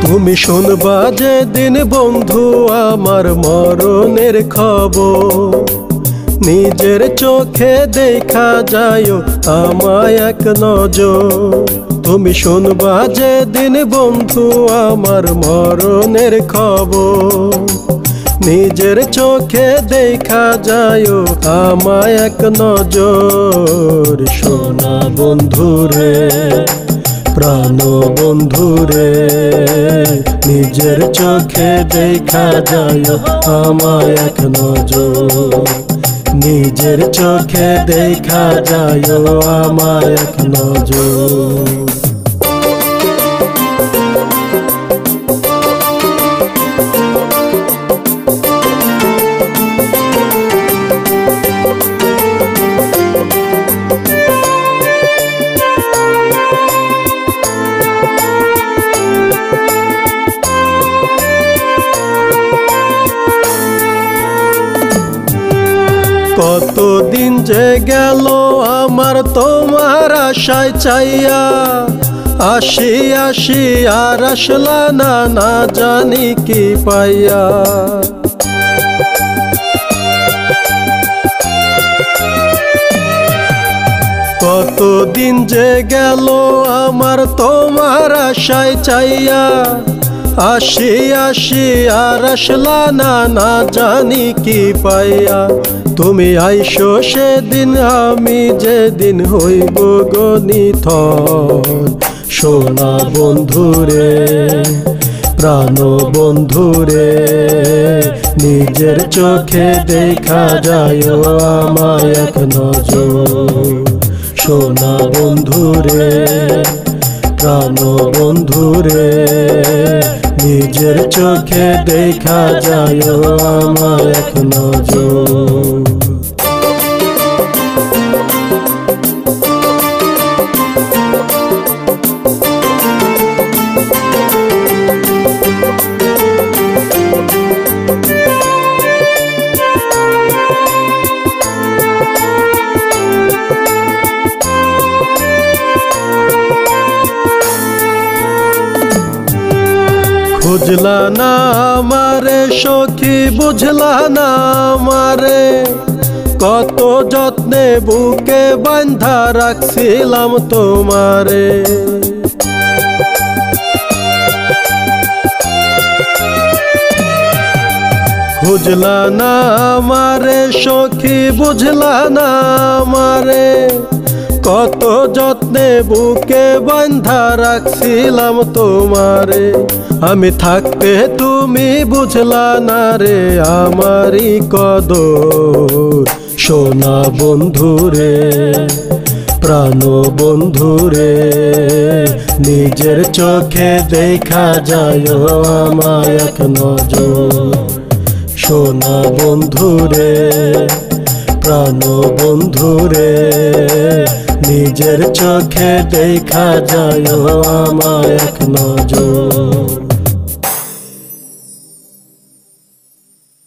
তুমি শুনবা যেদিন বন্ধু আমার মরণের খবর, নিজের চোখে দেখা যায় আমায় এক নজর। তুমি শুনবা যেদিন বন্ধু আমার মরণের খবর, নিজের চোখে দেখা যায় আমায় এক নজর। সোনা বন্ধুরে, প্রাণ বন্ধুরে, নিজের চোখে দেখা যায় আমায় এক নজর। নিজের চোখে দেখা যায় আমায় এক নজর। কতদিন যে গেল আমার তোমার আশায় চাইয়া, আসি আসি আর আসলা না, না জানি কি পাইয়া। কতদিন যে গেল আমার তোমার আশায় চাইয়া, আসি আসি আর আসলা না, না জানি কি পাইয়া। তুমি আইসো সেদিন আমি যেদিন হইব গনিথর। সোনা বন্ধুরে, প্রাণ বন্ধুরে, নিজের চোখে দেখা যায় আমায় এক নজর। সোনা বন্ধুরে, প্রাণ বন্ধুরে, নিজের চোখে দেখা যায় আমায় এক নজর। বুঝলা না আমারে সখী, বুঝলা না আমারে, কত যত্নে বুকে বাঁধা রাখছিলাম তোমারে। বুঝলা না আমারে সখী, বুঝলা না আমারে, কত যত্নে বুকে বাঁধা রাখছিলাম তোমারে। আমি থাকতে তুমি বুঝলা না রে আমারই কদর। সোনা বন্ধুরে, প্রাণ বন্ধুরে, নিজের চোখে দেখা যায় আমায় এক নজর। সোনা বন্ধুরে, প্রাণ বন্ধুরে, নিজের চোখে দেখা যায় আমায় এক নজর।